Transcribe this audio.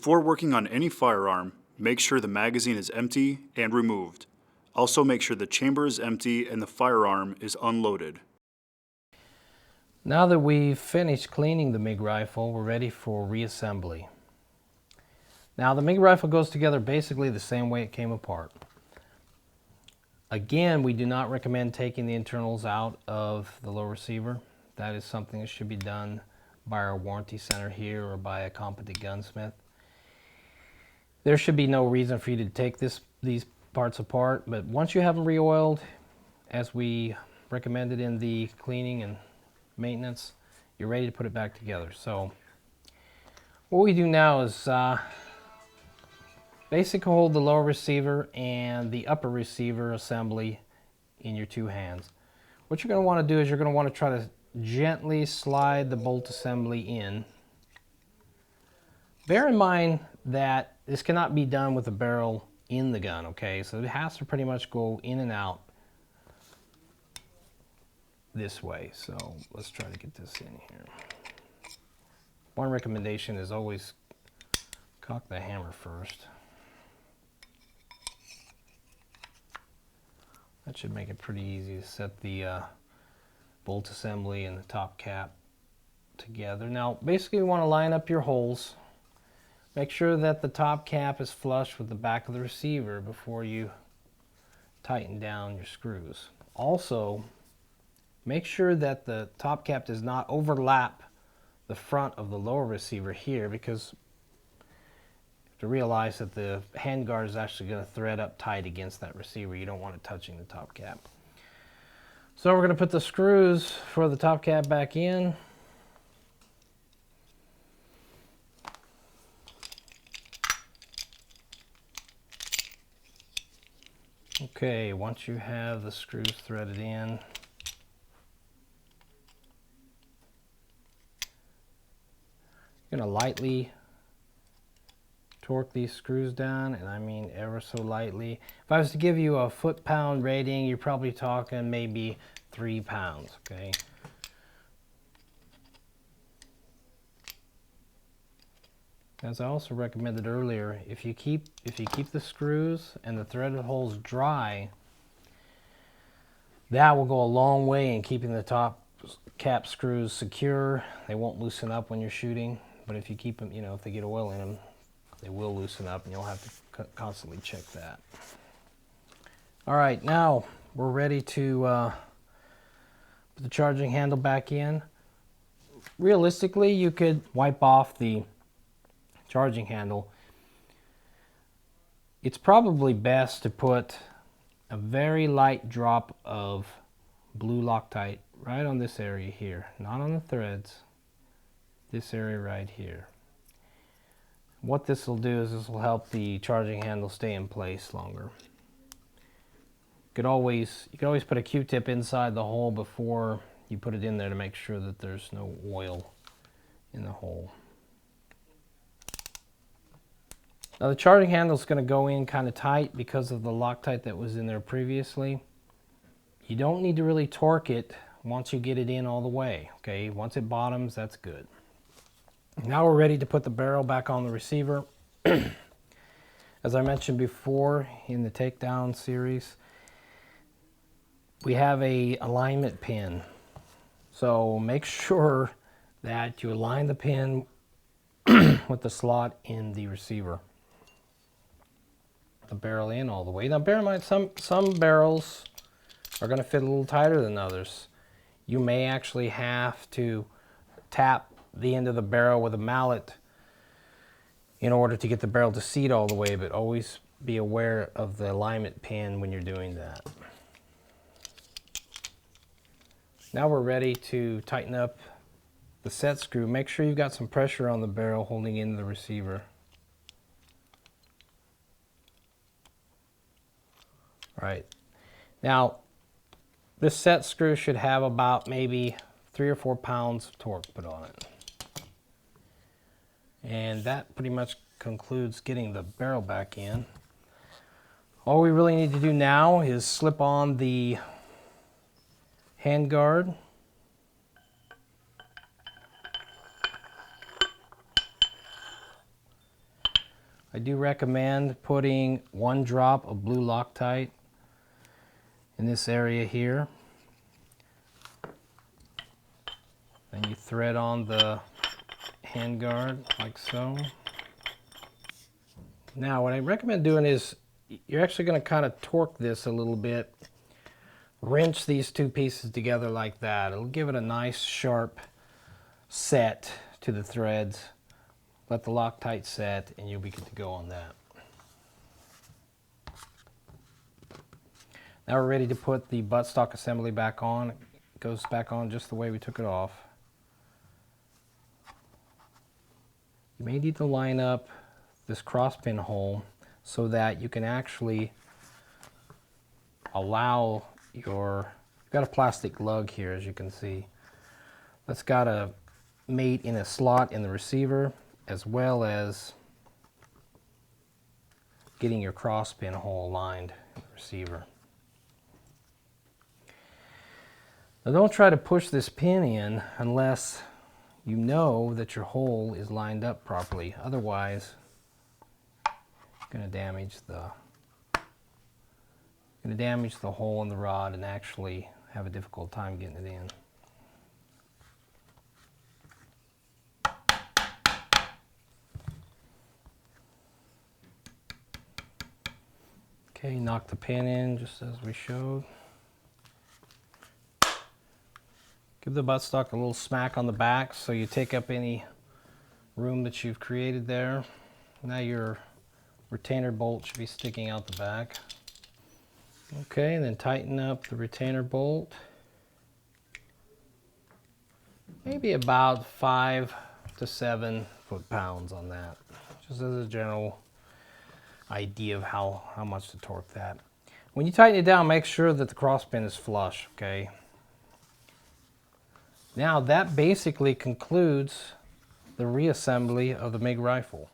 Before working on any firearm, make sure the magazine is empty and removed. Also make sure the chamber is empty and the firearm is unloaded. Now that we've finished cleaning the MIG rifle, we're ready for reassembly. Now the MIG rifle goes together basically the same way it came apart. Again, we do not recommend taking the internals out of the lower receiver. That is something that should be done by our warranty center here or by a competent gunsmith. There should be no reason for you to take these parts apart, but once you have them re-oiled, as we recommended in the cleaning and maintenance, you're ready to put it back together. So what we do now is basically hold the lower receiver and the upper receiver assembly in your two hands. What you're going to want to do is you're going to want to try to gently slide the bolt assembly in. Bear in mind that this cannot be done with the barrel in the gun, okay? So it has to pretty much go in and out this way. So let's try to get this in here. One recommendation is always cock the hammer first. That should make it pretty easy to set the bolt assembly and the top cap together. Now basically you want to line up your holes. Make sure that the top cap is flush with the back of the receiver before you tighten down your screws. Also, make sure that the top cap does not overlap the front of the lower receiver here, because you have to realize that the handguard is actually going to thread up tight against that receiver. You don't want it touching the top cap. So we're going to put the screws for the top cap back in. Okay, once you have the screws threaded in, you're going to lightly torque these screws down, and I mean ever so lightly. If I was to give you a foot-pound rating, you're probably talking maybe 3 pounds, okay? As I also recommended earlier, if you keep the screws and the threaded holes dry, that will go a long way in keeping the top cap screws secure. They won't loosen up when you're shooting, but if you keep them, if they get oil in them, they will loosen up, and you'll have to constantly check that. All right, now we're ready to put the charging handle back in. Realistically, you could wipe off the charging handle. It's probably best to put a very light drop of blue Loctite right on this area here, not on the threads, this area right here. What this will do is this will help the charging handle stay in place longer. You could always put a Q-tip inside the hole before you put it in there to make sure that there's no oil in the hole. Now the charging handle is going to go in kind of tight because of the Loctite that was in there previously. You don't need to really torque it once you get it in all the way, okay? Once it bottoms, that's good. Now we're ready to put the barrel back on the receiver. As I mentioned before in the takedown series, we have a alignment pin. So make sure that you align the pin with the slot in the receiver. The barrel in all the way. Now bear in mind, some barrels are going to fit a little tighter than others. You may actually have to tap the end of the barrel with a mallet in order to get the barrel to seat all the way, but always be aware of the alignment pin when you're doing that. Now we're ready to tighten up the set screw. Make sure you've got some pressure on the barrel holding in the receiver. All right. Now this set screw should have about maybe 3 or 4 pounds of torque put on it. And that pretty much concludes getting the barrel back in. All we really need to do now is slip on the handguard. I do recommend putting 1 drop of blue Loctite in this area here. Then you thread on the handguard like so. Now what I recommend doing is you're actually going to kind of torque this a little bit. Wrench these 2 pieces together like that. It'll give it a nice sharp set to the threads. Let the Loctite set and you'll be good to go on that. Now we're ready to put the buttstock assembly back on. It goes back on just the way we took it off. You may need to line up this crosspin hole so that you can actually allow you've got a plastic lug here, as you can see. That's got a mate in a slot in the receiver, as well as getting your crosspin hole aligned in the receiver. Now don't try to push this pin in unless you know that your hole is lined up properly. Otherwise, you're going to damage the hole in the rod and actually have a difficult time getting it in. Okay, knock the pin in just as we showed. Give the buttstock a little smack on the back so you take up any room that you've created there. Now your retainer bolt should be sticking out the back. Okay, and then tighten up the retainer bolt. Maybe about 5 to 7 foot-pounds on that, just as a general idea of how much to torque that. When you tighten it down, make sure that the crosspin is flush, okay? Now that basically concludes the reassembly of the MIG rifle.